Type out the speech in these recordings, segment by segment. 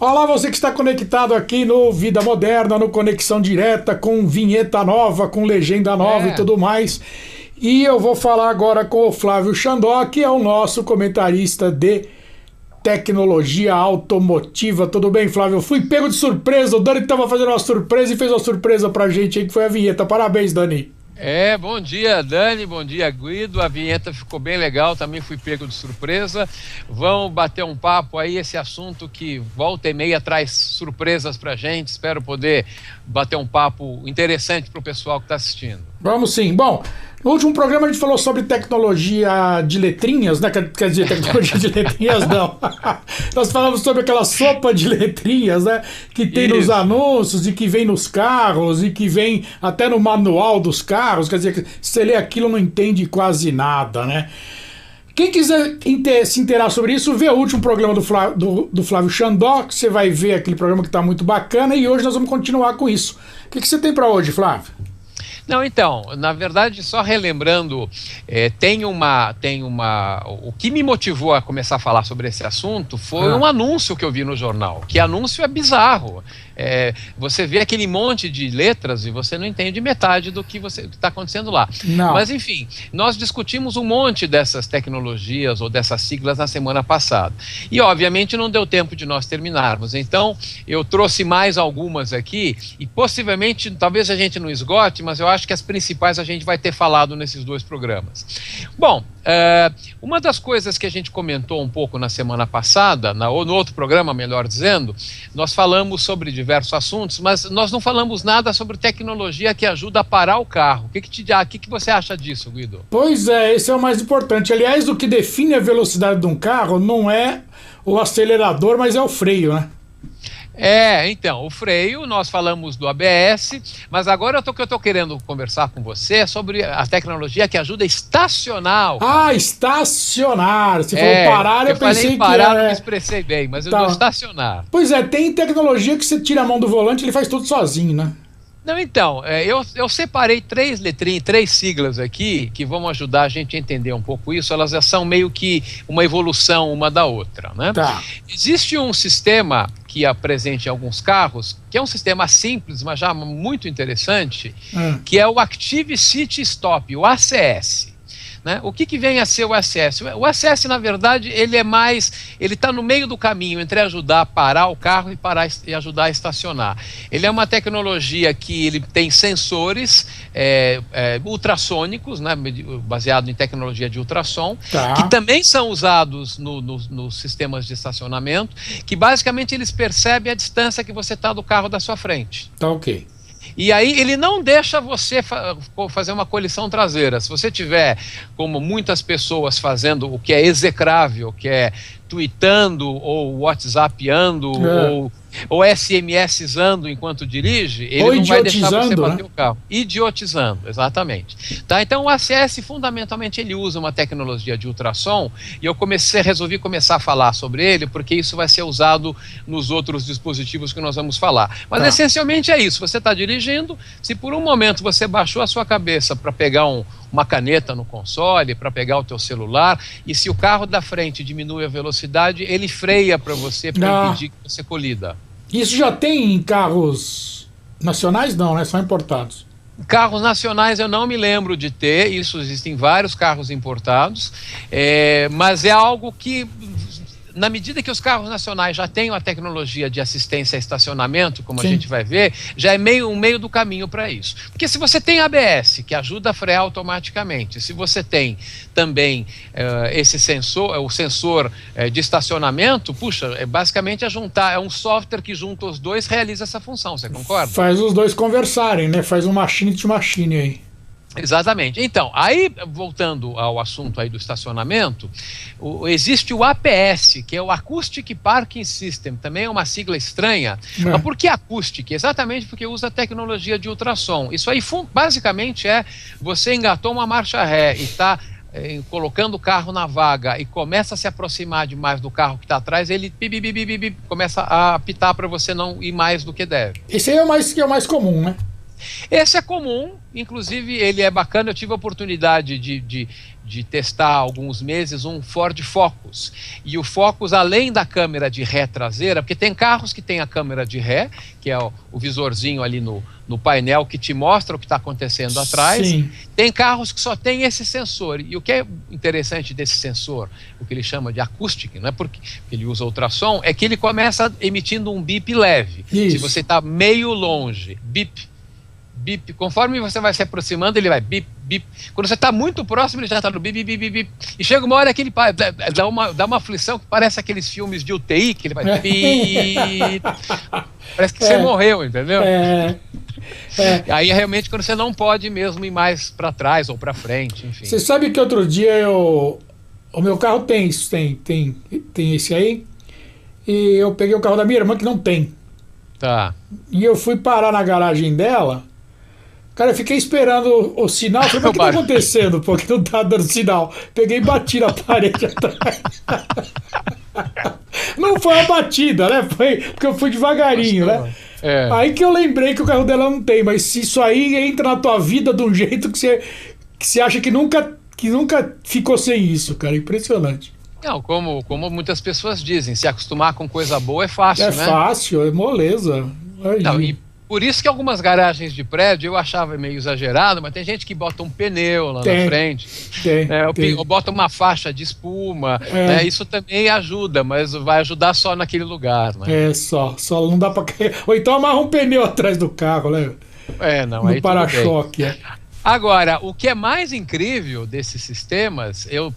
Olá, você que está conectado aqui no Vida Moderna, no Conexão Direta, com vinheta nova, com legenda nova e tudo mais. E eu vou falar agora com o Flávio Xandó, que é o nosso comentarista de tecnologia automotiva. Tudo bem, Flávio? Eu fui pego de surpresa, o Dani estava fazendo uma surpresa e fez uma surpresa pra gente aí, que foi a vinheta. Parabéns, Dani. Bom dia, Dani, bom dia, Guido. A vinheta ficou bem legal, também fui pego de surpresa. Vamos bater um papo aí, esse assunto que volta e meia traz surpresas pra gente. Espero poder bater um papo interessante pro pessoal que está assistindo. Vamos sim. Bom, no último programa a gente falou sobre tecnologia de letrinhas, né? Quer dizer, tecnologia de letrinhas não. Nós falamos sobre aquela sopa de letrinhas, né? Que tem nos anúncios e que vem nos carros e que vem até no manual dos carros. Quer dizer, se você lê aquilo não entende quase nada, né? Quem quiser se inteirar sobre isso, vê o último programa do Flávio Xandó, que você vai ver aquele programa que está muito bacana, e hoje nós vamos continuar com isso. O que você tem para hoje, Flávio? Não, então, na verdade, só relembrando, o que me motivou a começar a falar sobre esse assunto foi um anúncio que eu vi no jornal, que anúncio é bizarro. Você vê aquele monte de letras e você não entende metade do que está acontecendo lá. Não. Mas, enfim, nós discutimos um monte dessas tecnologias ou dessas siglas na semana passada. E, obviamente, não deu tempo de nós terminarmos. Então, eu trouxe mais algumas aqui e, possivelmente, talvez a gente não esgote, mas eu acho que as principais a gente vai ter falado nesses dois programas. Bom, uma das coisas que a gente comentou um pouco na semana passada, ou no outro programa, melhor dizendo, nós falamos sobre diversos assuntos, mas nós não falamos nada sobre tecnologia que ajuda a parar o carro. O que você acha disso, Guido? Pois é, esse é o mais importante. Aliás, o que define a velocidade de um carro não é o acelerador, mas é o freio, né? Então, o freio, nós falamos do ABS, mas agora o que eu estou querendo conversar com você é sobre a tecnologia que ajuda a estacionar o carro. Estacionar! Se for parar, eu pensei parar, que era... não me expressei bem, mas eu digo estacionar. Pois é, tem tecnologia que você tira a mão do volante e ele faz tudo sozinho, né? Não, então, eu separei três siglas aqui que vão ajudar a gente a entender um pouco isso. Elas já são meio que uma evolução uma da outra, né? Tá. Existe um sistema que é presente em alguns carros, que é um sistema simples, mas já muito interessante, que é o Active City Stop, o ACS. Né? O que vem a ser o ACS? O ACS, na verdade, ele está no meio do caminho entre ajudar a parar o carro e ajudar a estacionar. Ele é uma tecnologia que ele tem sensores ultrassônicos, né, baseado em tecnologia de ultrassom, que também são usados nos sistemas de estacionamento, que basicamente eles percebem a distância que você está do carro da sua frente. Tá ok. E aí ele não deixa você fazer uma colisão traseira. Se você tiver, como muitas pessoas fazendo o que é execrável, que é tweetando ou whatsappando ou SMSando enquanto dirige, ele não vai deixar você bater o carro. Idiotizando, exatamente. Tá? Então o ACS, fundamentalmente, ele usa uma tecnologia de ultrassom e eu resolvi começar a falar sobre ele porque isso vai ser usado nos outros dispositivos que nós vamos falar. Mas essencialmente é isso, você está dirigindo, se por um momento você baixou a sua cabeça para pegar uma caneta no console, para pegar o teu celular, e se o carro da frente diminui a velocidade, ele freia para você, para impedir que você colida. Isso já tem em carros nacionais? Não, né? Só importados. Carros nacionais eu não me lembro de ter, isso existem vários carros importados, mas é algo que, na medida que os carros nacionais já têm a tecnologia de assistência a estacionamento, como a gente vai ver, já é um meio do caminho para isso. Porque se você tem ABS, que ajuda a frear automaticamente, se você tem também esse sensor, o sensor de estacionamento, basicamente é um software que junta os dois, realiza essa função, você concorda? Faz os dois conversarem, né? Faz um machine to machine aí. Exatamente. Então, aí, voltando ao assunto aí do estacionamento, existe o APS, que é o Acoustic Parking System, também é uma sigla estranha. Mas por que Acoustic? Exatamente porque usa tecnologia de ultrassom. Isso aí, basicamente, você engatou uma marcha ré e está colocando o carro na vaga e começa a se aproximar demais do carro que está atrás, ele começa a apitar para você não ir mais do que deve. Esse aí é o mais comum, né? Esse é comum, inclusive ele é bacana, eu tive a oportunidade de de testar há alguns meses um Ford Focus. E o Focus, além da câmera de ré traseira, porque tem carros que tem a câmera de ré, que é o visorzinho ali no painel que te mostra o que está acontecendo atrás. Sim. Tem carros que só tem esse sensor. E o que é interessante desse sensor, o que ele chama de acústica, não é porque ele usa ultrassom, é que ele começa emitindo um bip leve. Isso. Se você está meio longe, bip, bip. Conforme você vai se aproximando, ele vai bip, bip. Quando você está muito próximo, ele já está no bip, bip, bip, bip. E chega uma hora que ele dá uma aflição que parece aqueles filmes de UTI, que ele vai bip. Parece que você morreu, entendeu? Aí realmente quando você não pode mesmo ir mais para trás ou para frente, enfim. Você sabe que outro dia o meu carro tem isso, tem esse aí, e eu peguei o carro da minha irmã que não tem. Tá. E eu fui parar na garagem dela. Cara, eu fiquei esperando o sinal. Falei, mas o que tá acontecendo? Pô, que não tá dando sinal. Peguei e bati na parede atrás. Não foi uma batida, né? Foi porque eu fui devagarinho, né? Aí que eu lembrei que o carro dela não tem. Mas isso aí entra na tua vida de um jeito que você acha que nunca ficou sem isso, cara. Impressionante. Não, como muitas pessoas dizem, se acostumar com coisa boa é fácil, né? É fácil, é moleza. Não, e por isso que algumas garagens de prédio eu achava meio exagerado, mas tem gente que bota um pneu lá na frente, ou bota uma faixa de espuma, né? Isso também ajuda, mas vai ajudar só naquele lugar, né? Só não dá pra... Ou então amarra um pneu atrás do carro, né? No para-choque. Agora, o que é mais incrível desses sistemas, eu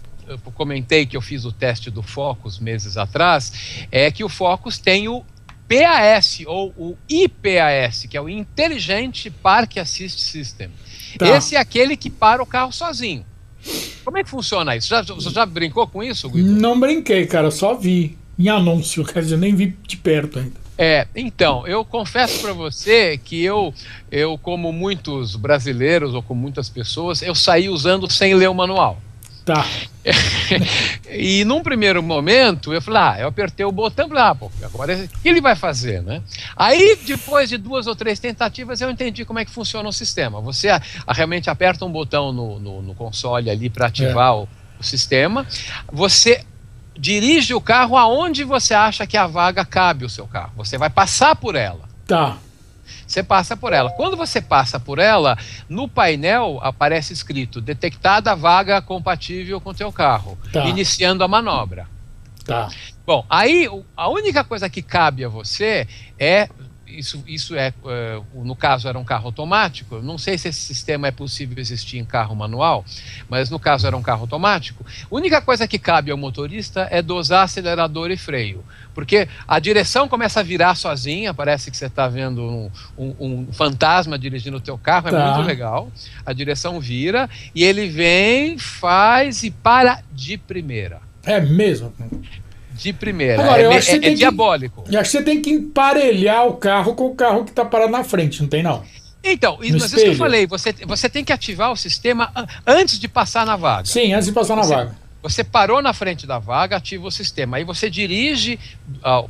comentei que eu fiz o teste do Focus meses atrás, é que o Focus tem o PAS ou o IPAS, que é o Intelligent Park Assist System. Tá. Esse é aquele que para o carro sozinho. Como é que funciona isso? Você já brincou com isso, Guido? Não brinquei, cara, só vi em anúncio, quer dizer, nem vi de perto ainda. Então, eu confesso para você que eu, como muitos brasileiros ou como muitas pessoas, eu saí usando sem ler o manual. Tá. E num primeiro momento eu falei, eu apertei o botão, agora o que ele vai fazer, né? Aí depois de 2 ou 3 tentativas eu entendi como é que funciona o sistema. Você realmente aperta um botão no console ali para ativar o sistema, você dirige o carro aonde você acha que a vaga cabe o seu carro, você vai passar por ela. Tá. Você passa por ela. Quando você passa por ela, no painel aparece escrito detectada a vaga compatível com o teu carro, iniciando a manobra. Tá. Bom, aí a única coisa que cabe a você é, no caso era um carro automático, não sei se esse sistema é possível existir em carro manual, mas no caso era um carro automático, a única coisa que cabe ao motorista é dosar acelerador e freio, porque a direção começa a virar sozinha, parece que você está vendo um fantasma dirigindo o teu carro, é muito legal, a direção vira e ele vem, faz e para de primeira. É mesmo? De primeira. Agora, é diabólico. Eu acho que você tem que emparelhar o carro com o carro que está parado na frente, não tem não? Então, mas isso que eu falei, você tem que ativar o sistema antes de passar na vaga. Sim, antes de passar na vaga. Você parou na frente da vaga, ativa o sistema. Aí você dirige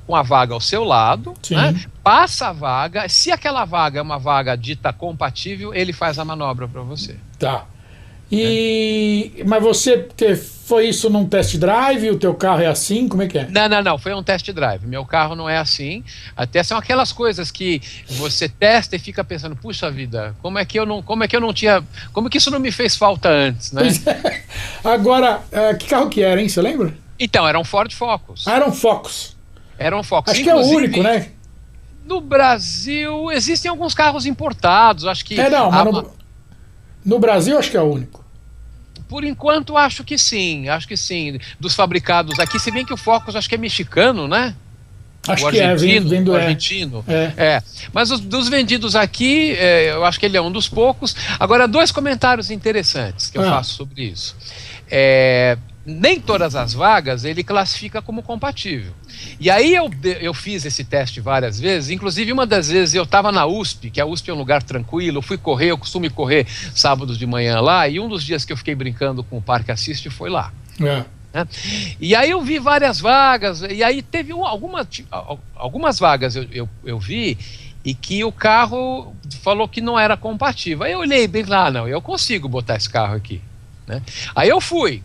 com a vaga ao seu lado, né, passa a vaga. Se aquela vaga é uma vaga dita compatível, ele faz a manobra para você. Tá. Mas você foi isso num test drive? O teu carro é assim? Como é que é? Não, foi um test drive. Meu carro não é assim. Até são aquelas coisas que você testa e fica pensando, puxa vida, como é que isso não me fez falta antes, né? Pois é. Agora, que carro que era, hein? Você lembra? Então, era um Ford Focus. Era um Focus. Era um Focus. Acho que é o único, né? No Brasil, existem alguns carros importados, acho que... mas no Brasil acho que é o único. Por enquanto acho que sim, dos fabricados aqui, se bem que o Focus acho que é mexicano, né? Acho que argentino, argentino. Mas dos vendidos aqui, eu acho que ele é um dos poucos. Agora, 2 comentários interessantes que eu faço sobre isso. Nem todas as vagas ele classifica como compatível. E aí eu fiz esse teste várias vezes, inclusive uma das vezes eu estava na USP, que a USP é um lugar tranquilo, eu fui correr, eu costumo correr sábados de manhã lá, e um dos dias que eu fiquei brincando com o Parque Assist foi lá. Né? E aí eu vi várias vagas, e aí teve algumas vagas eu vi, e que o carro falou que não era compatível. Aí eu olhei bem lá, não, eu consigo botar esse carro aqui. né? Aí eu fui,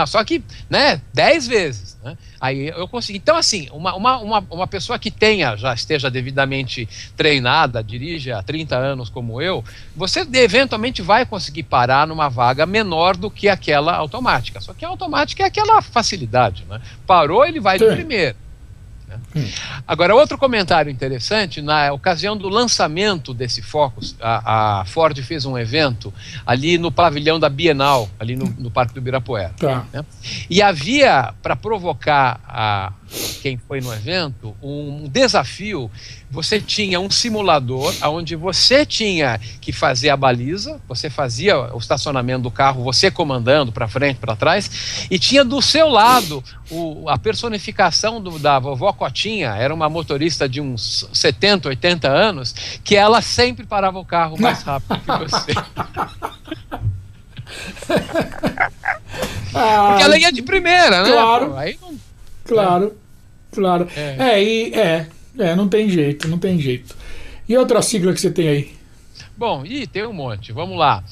só que, né, 10 vezes, né? Aí eu consegui. Então, assim, uma pessoa que já esteja devidamente treinada, dirige há 30 anos como eu, você eventualmente vai conseguir parar numa vaga menor do que aquela automática. Só que a automática é aquela facilidade, né? Parou, ele vai de primeiro. Agora, outro comentário interessante, na ocasião do lançamento desse Focus, a Ford fez um evento ali no pavilhão da Bienal, ali no Parque do Ibirapuera. Né? E havia, para provocar quem foi no evento, um desafio. Você tinha um simulador onde você tinha que fazer a baliza, você fazia o estacionamento do carro, você comandando para frente, para trás, e tinha do seu lado a personificação da vovó Cotinha, era uma motorista de uns 70, 80 anos, que ela sempre parava o carro mais rápido que você. Porque ela ia de primeira, né? Claro, pô, aí não... claro. Não tem jeito. E outra sigla que você tem aí? Bom, tem um monte, vamos lá.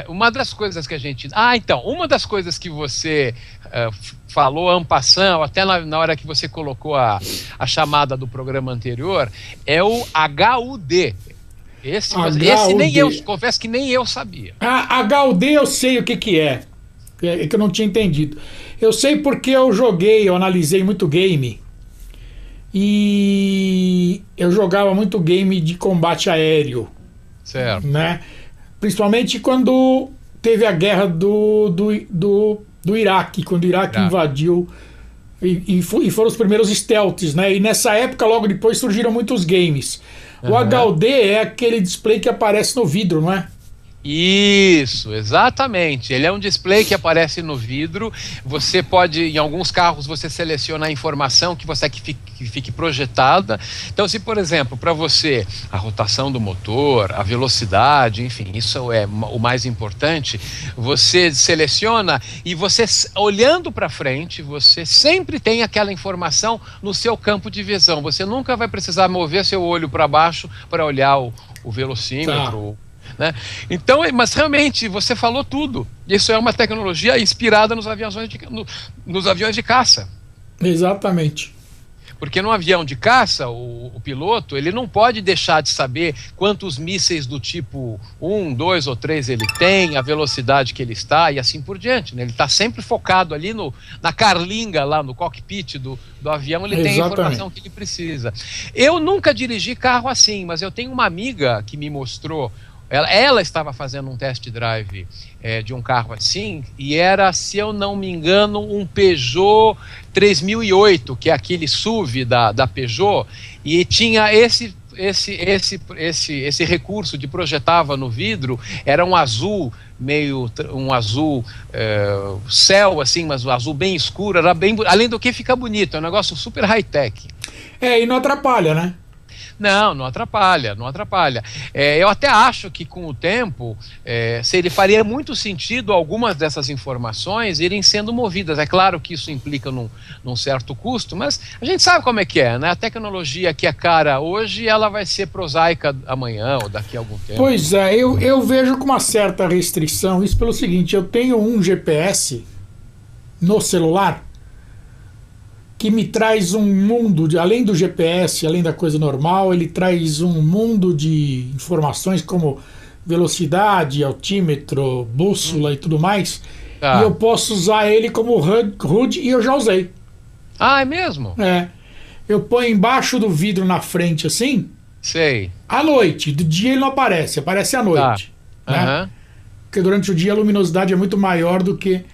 Uma das coisas que a gente... uma das coisas que você falou en passant, até na hora que você colocou a chamada do programa anterior, é o HUD. Esse nem eu, confesso que nem eu sabia. HUD eu sei o que é. É que eu não tinha entendido. Eu sei porque eu analisei muito game. E eu jogava muito game de combate aéreo. Certo. Né? Principalmente quando teve a guerra do Iraque, quando o Iraque invadiu e foram os primeiros stealths, né? E nessa época, logo depois, surgiram muitos games. O HUD é aquele display que aparece no vidro, não é? Isso, exatamente. Ele é um display que aparece no vidro. Você pode, em alguns carros, você seleciona a informação que você quer que fique projetada. Então, se, por exemplo, para você a rotação do motor, a velocidade, enfim, isso é o mais importante, você seleciona e você, olhando para frente, você sempre tem aquela informação no seu campo de visão. Você nunca vai precisar mover seu olho para baixo para olhar o velocímetro. Né? Então, mas realmente você falou tudo. Isso é uma tecnologia inspirada nos aviões de caça. Exatamente. Porque no avião de caça, o piloto, ele não pode deixar de saber quantos mísseis do tipo 1, 2 ou 3 ele tem, a velocidade que ele está e assim por diante, né? Ele está sempre focado ali na carlinga, lá no cockpit do avião, ele tem a informação que ele precisa. Eu nunca dirigi carro assim, mas eu tenho uma amiga que me mostrou. Ela estava fazendo um test drive de um carro assim, e era, se eu não me engano, um Peugeot 3008, que é aquele SUV da Peugeot, e tinha esse recurso de projetava no vidro, era um azul, um azul céu, assim, mas um azul bem escuro, era bem, além do que fica bonito, é um negócio super high-tech. E não atrapalha, né? Não atrapalha. Eu até acho que com o tempo faria muito sentido algumas dessas informações irem sendo movidas. É claro que isso implica num certo custo, mas a gente sabe como é que é, né? A tecnologia que é cara hoje, ela vai ser prosaica amanhã ou daqui a algum tempo. Pois é, eu vejo com uma certa restrição isso pelo seguinte: eu tenho um GPS no celular que me traz um mundo, além do GPS, além da coisa normal, ele traz um mundo de informações como velocidade, altímetro, bússola e tudo mais. E eu posso usar ele como HUD e eu já usei. É mesmo? Eu ponho embaixo do vidro na frente assim. Sei. À noite, de dia ele não aparece à noite. Né? Porque durante o dia a luminosidade é muito maior do que...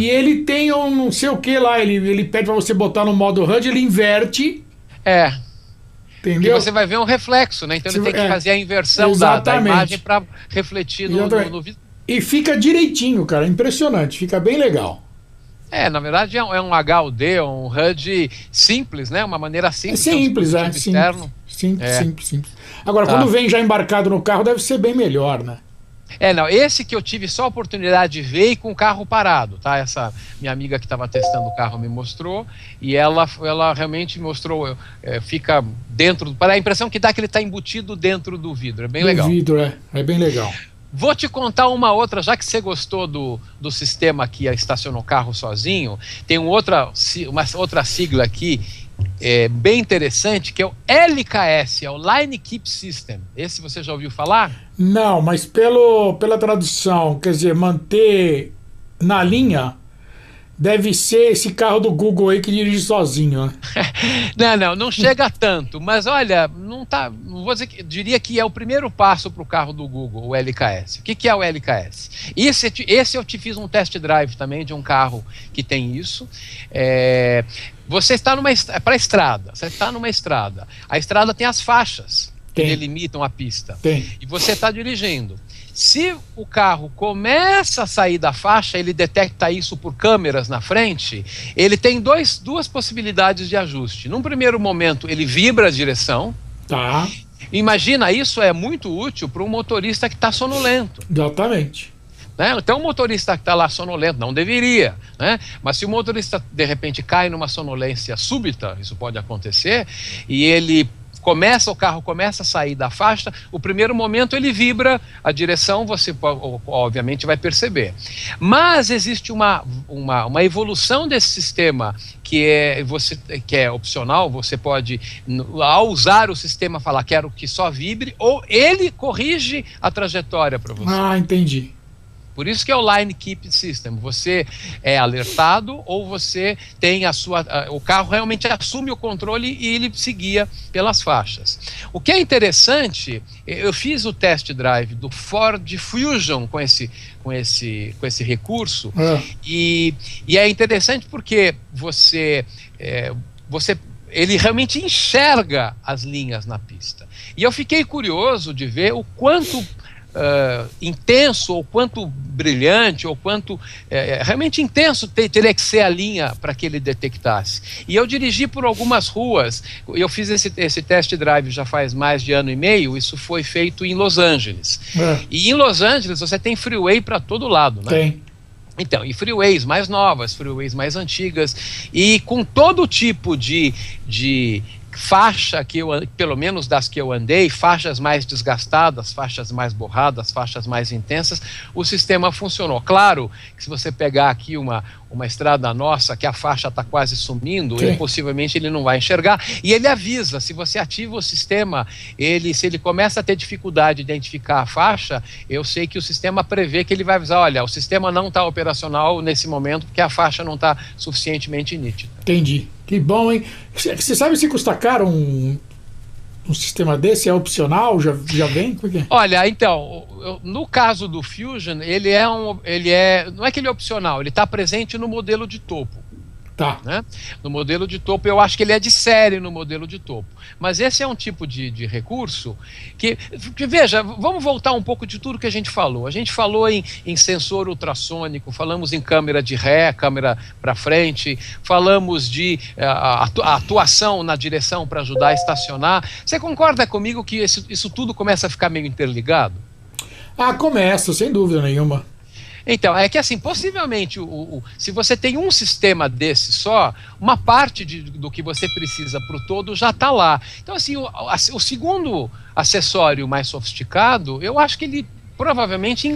E ele tem um não sei o que lá, ele pede pra você botar no modo HUD, ele inverte. Entendeu? E você vai ver um reflexo, né? Então ele tem que fazer a inversão da imagem para refletir no vidro. E fica direitinho, cara, impressionante, fica bem legal. Na verdade é um HUD, um HUD simples, né? Uma maneira simples. Simples. Agora, quando vem já embarcado no carro, deve ser bem melhor, né? Esse que eu tive só a oportunidade de ver e com o carro parado, tá? Essa minha amiga que estava testando o carro me mostrou, e ela realmente mostrou, fica dentro, para a impressão que dá que ele está embutido dentro do vidro, é bem legal. O vidro, é bem legal. Vou te contar uma outra, já que você gostou do sistema que estaciona o carro sozinho, tem uma outra sigla aqui, bem interessante, que é o LKS, é o Line Keep System. Esse você já ouviu falar? Não, mas pela tradução, quer dizer, manter na linha, deve ser esse carro do Google aí que dirige sozinho, né? Não chega a tanto, mas olha, não vou dizer diria que é o primeiro passo para o carro do Google, o LKS. O que é o LKS? Esse eu te fiz um test drive também de um carro que tem isso. Você está para a estrada, você está numa estrada, a estrada tem as faixas que delimitam a pista, e você está dirigindo. Se o carro começa a sair da faixa, ele detecta isso por câmeras na frente, ele tem duas possibilidades de ajuste. Num primeiro momento, ele vibra a direção. Tá. Imagina, isso é muito útil para um motorista que está sonolento. Exatamente. Né? Então, o motorista que está lá sonolento, não deveria, né? Mas se o motorista, de repente, cai numa sonolência súbita, isso pode acontecer, e o carro começa a sair da faixa, o primeiro momento ele vibra a direção, você obviamente vai perceber. Mas existe uma evolução desse sistema que é opcional. Você pode, ao usar o sistema, falar quero que só vibre, ou ele corrige a trajetória para você. Ah, entendi. Por isso que é o Line Keep System. Você é alertado ou você tem o carro realmente assume o controle e ele se guia pelas faixas. O que é interessante, eu fiz o test drive do Ford Fusion com esse recurso, e é interessante porque ele realmente enxerga as linhas na pista. E eu fiquei curioso de ver o quanto intenso, ou quanto brilhante, ou quanto realmente intenso teria que ser a linha para que ele detectasse. E eu dirigi por algumas ruas, eu fiz esse test drive já faz mais de 1 ano e meio, isso foi feito em Los Angeles. E em Los Angeles você tem freeway para todo lado, né? Tem. Então, e freeways mais novas, freeways mais antigas, e com todo tipo de faixa pelo menos das que eu andei, faixas mais desgastadas, faixas mais borradas, faixas mais intensas, o sistema funcionou. Claro que se você pegar aqui uma estrada nossa que a faixa está quase sumindo, possivelmente ele não vai enxergar, e ele avisa. Se você ativa o sistema, se ele começa a ter dificuldade de identificar a faixa, eu sei que o sistema prevê que ele vai avisar, olha, o sistema não está operacional nesse momento porque a faixa não está suficientemente nítida. Entendi. Que bom, hein? Você sabe se custa caro um sistema desse? É opcional? Já vem? Por quê? Olha, então, no caso do Fusion, não é que ele é opcional, ele está presente no modelo de topo. Tá. Né? No modelo de topo, eu acho que ele é de série no modelo de topo. Mas esse é um tipo de recurso que veja, vamos voltar um pouco de tudo que a gente falou. A gente falou em sensor ultrassônico, falamos em câmera de ré, câmera para frente, falamos de atuação na direção para ajudar a estacionar. Você concorda comigo que isso tudo começa a ficar meio interligado? Começa, sem dúvida nenhuma. Então, é que assim, possivelmente, se você tem um sistema desse só, uma parte do que você precisa para o todo já está lá. Então, assim, o segundo acessório mais sofisticado, eu acho que ele provavelmente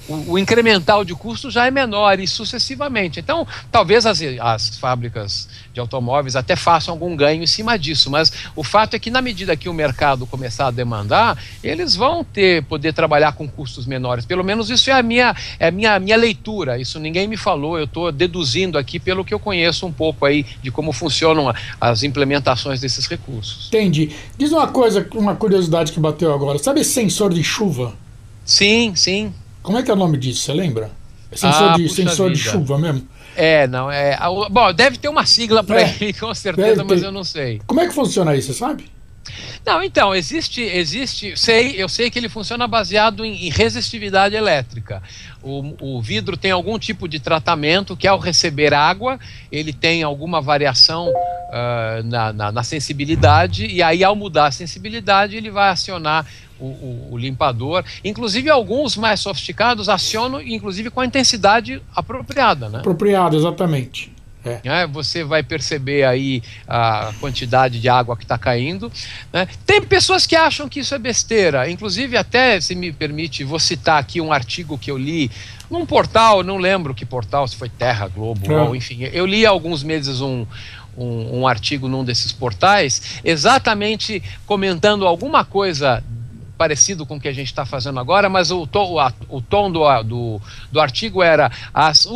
o incremental de custo já é menor, e sucessivamente. Então, talvez as fábricas de automóveis até façam algum ganho em cima disso, mas o fato é que na medida que o mercado começar a demandar, eles vão poder trabalhar com custos menores. Pelo menos isso é a minha leitura. Isso ninguém me falou, eu estou deduzindo aqui pelo que eu conheço um pouco aí de como funcionam as implementações desses recursos. Entendi. Diz uma coisa, uma curiosidade que bateu agora. Sabe esse sensor de chuva? Sim, sim. Como é que é o nome disso, você lembra? Sensor de chuva mesmo? Bom, deve ter uma sigla para ele, com certeza, mas eu não sei. Como é que funciona isso, você sabe? Não, então, eu sei que ele funciona baseado em resistividade elétrica. O vidro tem algum tipo de tratamento que, ao receber água, ele tem alguma variação na sensibilidade, e aí, ao mudar a sensibilidade, ele vai acionar o limpador. Inclusive, alguns mais sofisticados acionam, inclusive, com a intensidade apropriada, né? Apropriado, exatamente. Né? Você vai perceber aí a quantidade de água que está caindo, né? Tem pessoas que acham que isso é besteira, inclusive até, se me permite, vou citar aqui um artigo que eu li num portal, não lembro que portal, se foi Terra, Globo, ou, enfim, eu li há alguns meses um artigo num desses portais, exatamente comentando alguma coisa parecido com o que a gente está fazendo agora, mas o tom do artigo era as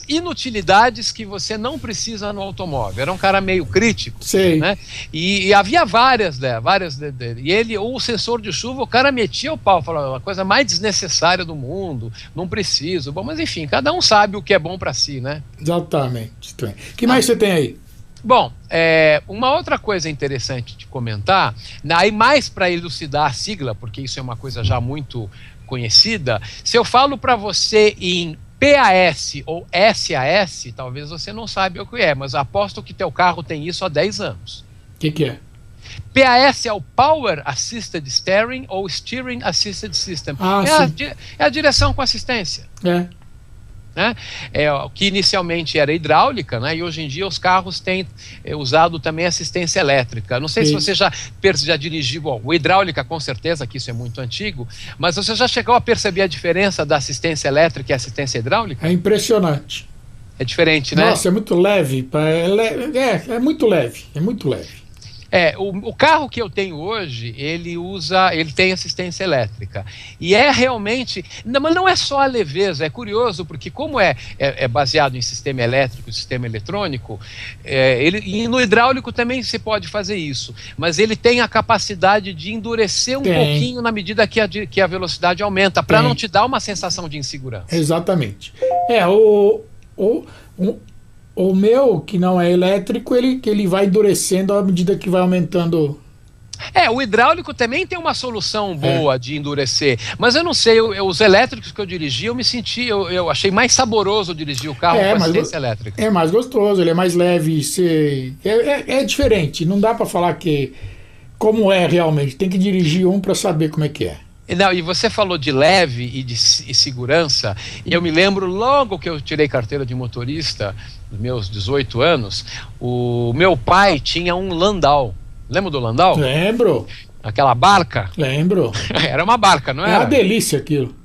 inutilidades que você não precisa no automóvel. Era um cara meio crítico, né? E havia várias, e ele, o sensor de chuva, o cara metia o pau, falava, a coisa mais desnecessária do mundo, não preciso. Bom, mas enfim, cada um sabe o que é bom para si, né? Exatamente. O que mais você tem aí? Bom, uma outra coisa interessante de comentar, aí mais para elucidar a sigla, porque isso é uma coisa já muito conhecida, se eu falo para você em PAS ou SAS, talvez você não saiba o que é, mas aposto que teu carro tem isso há 10 anos. O que é? PAS é o Power Assisted Steering ou Steering Assisted System. É a direção com assistência. Né? Que inicialmente era hidráulica, né? E hoje em dia os carros têm usado também assistência elétrica. Não sei se você já dirigiu, o hidráulica com certeza que isso é muito antigo, mas você já chegou a perceber a diferença da assistência elétrica e assistência hidráulica? É impressionante. É diferente, né? Nossa, é muito leve. É muito leve, é muito leve. O carro que eu tenho hoje, ele tem assistência elétrica. E é realmente, mas não é só a leveza, é curioso, porque como é baseado em sistema elétrico, sistema eletrônico, e no hidráulico também se pode fazer isso, mas ele tem a capacidade de endurecer pouquinho na medida que a velocidade aumenta, para não te dar uma sensação de insegurança. Exatamente. O meu, que não é elétrico, ele vai endurecendo à medida que vai aumentando. O hidráulico também tem uma solução boa de endurecer, mas eu não sei, os elétricos que eu dirigi, eu achei mais saboroso dirigir o carro com assistência elétrica. É mais gostoso, ele é mais leve, é diferente, não dá para falar como é realmente, tem que dirigir para saber como é que é. Não, e você falou de leve e segurança, e eu me lembro logo que eu tirei carteira de motorista, dos meus 18 anos, o meu pai tinha um Landau. Lembra do Landau? Lembro. Aquela barca? Lembro. Era uma barca, não era? É uma delícia aquilo.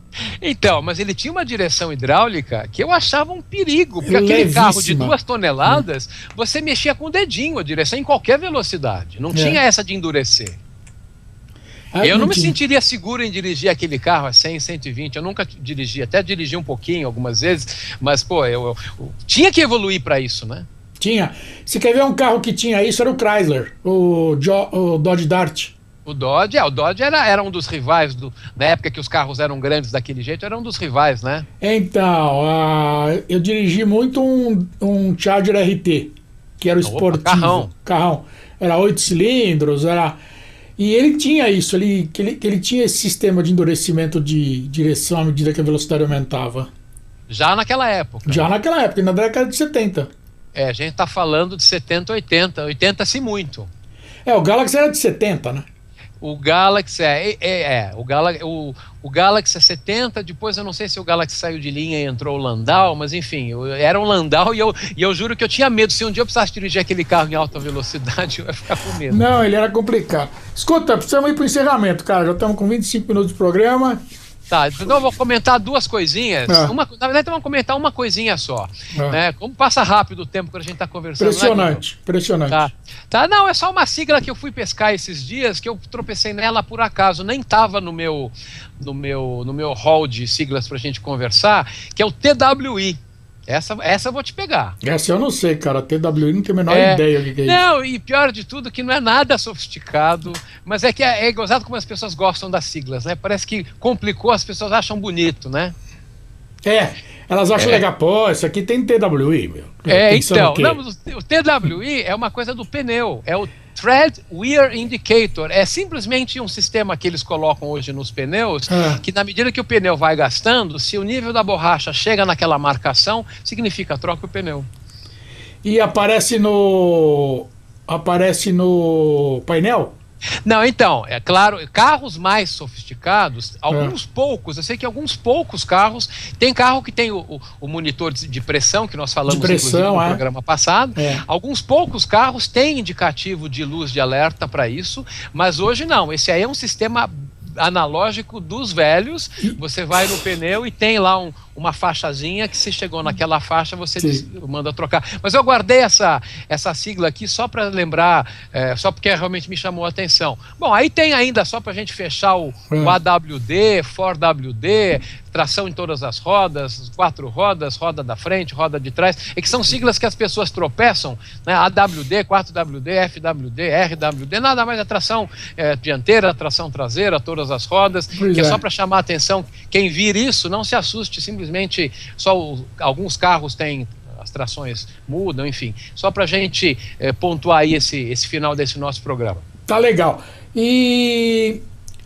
Então, mas ele tinha uma direção hidráulica que eu achava um perigo, porque aquele carro de 2 toneladas, você mexia com o dedinho a direção em qualquer velocidade, não tinha essa de endurecer. Eu não me sentiria seguro em dirigir aquele carro a 100, 120, eu nunca dirigi, até dirigi um pouquinho algumas vezes, mas eu tinha que evoluir para isso, né? Tinha. Você quer ver um carro que tinha isso? Era o Chrysler, o Dodge Dart. O Dodge era um dos rivais, na época que os carros eram grandes daquele jeito, era um dos rivais, né? Então, eu dirigi muito um Charger RT, que era o esportivo. Carrão. Era 8 cilindros, E ele tinha isso, ele tinha esse sistema de endurecimento de direção à medida que a velocidade aumentava. Já naquela época? Já naquela época, na década de 70. A gente está falando de 70, 80-se muito. O Galaxy era de 70, né? O Galaxy o Galaxy é 70, depois eu não sei se o Galaxy saiu de linha e entrou o Landau, mas enfim, era um Landau e eu juro que eu tinha medo, se um dia eu precisasse dirigir aquele carro em alta velocidade, eu ia ficar com medo. Não, ele era complicado. Escuta, precisamos ir para o encerramento, cara, já estamos com 25 minutos de programa. Tá, então eu vou comentar duas coisinhas. Na verdade, vamos comentar uma coisinha só. Né? Como passa rápido o tempo quando a gente está conversando. Impressionante. Tá, não, é só uma sigla que eu fui pescar esses dias, que eu tropecei nela por acaso, nem estava no meu hall de siglas para a gente conversar, que é o TWI. Essa eu vou te pegar. Essa eu não sei, cara. TWI não tenho a menor ideia do que é isso. Não, e pior de tudo, que não é nada sofisticado, mas é que é gozado como as pessoas gostam das siglas, né? Parece que complicou, as pessoas acham bonito, né? Elas acham legal. Pô, isso aqui tem TWI, meu. Então, o TWI é uma coisa do pneu, é o Tread Wear Indicator, é simplesmente um sistema que eles colocam hoje nos pneus, que na medida que o pneu vai gastando, se o nível da borracha chega naquela marcação, significa troca o pneu. E aparece no painel? Não, então, é claro, carros mais sofisticados, alguns poucos, eu sei que alguns poucos carros, tem carro que tem o monitor de pressão, que nós falamos inclusive no programa passado, alguns poucos carros têm indicativo de luz de alerta para isso, mas hoje não, esse aí é um sistema analógico dos velhos, você vai no pneu e tem lá uma faixazinha que se chegou naquela faixa você manda trocar. Mas eu guardei essa sigla aqui só para lembrar, só porque realmente me chamou a atenção. Bom, aí tem ainda, só para a gente fechar o AWD, 4WD, tração em todas as rodas, 4 rodas, roda da frente, roda de trás, que são siglas que as pessoas tropeçam, né? AWD, 4WD, FWD, RWD, nada mais é tração dianteira, tração traseira, todas as rodas, que é só para chamar a atenção. Quem vir isso, não se assuste, simplesmente alguns carros têm, as trações mudam, enfim, só para a gente pontuar aí esse final desse nosso programa. Tá legal. E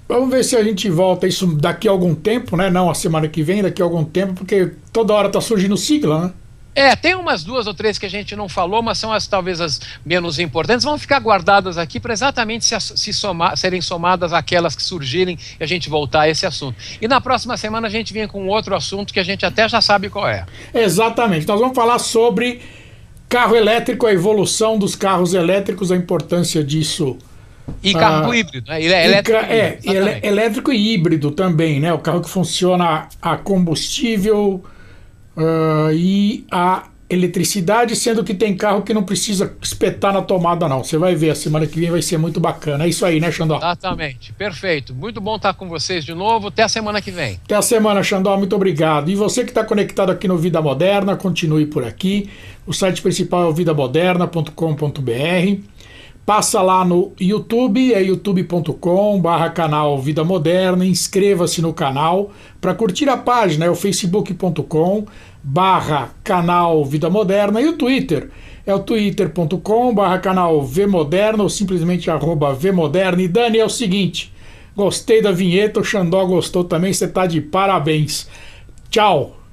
vamos ver se a gente volta isso daqui a algum tempo, né? Não a semana que vem, daqui a algum tempo, porque toda hora tá surgindo sigla, né? Tem umas 2 ou 3 que a gente não falou, mas são talvez as menos importantes. Vão ficar guardadas aqui para exatamente serem somadas aquelas que surgirem e a gente voltar a esse assunto. E na próxima semana a gente vem com outro assunto que a gente até já sabe qual é. Exatamente. Nós vamos falar sobre carro elétrico, a evolução dos carros elétricos, a importância disso. E carro híbrido, né? Ele é elétrico, elétrico e híbrido também, né? O carro que funciona a combustível e a eletricidade, sendo que tem carro que não precisa espetar na tomada, não. Você vai ver, a semana que vem vai ser muito bacana. É isso aí, né, Xandó? Exatamente, perfeito. Muito bom estar com vocês de novo. Até a semana que vem. Até a semana, Xandó. Muito obrigado. E você que está conectado aqui no Vida Moderna, continue por aqui. O site principal é o vidamoderna.com.br. Passa lá no YouTube, é youtube.com/canal Vida Moderna, inscreva-se no canal. Para curtir a página é o facebook.com/canal Vida Moderna e o Twitter é o twitter.com/canal Vmoderna ou simplesmente @Vmoderna. E Dani, é o seguinte, gostei da vinheta, o Xandó gostou também, você tá de parabéns. Tchau!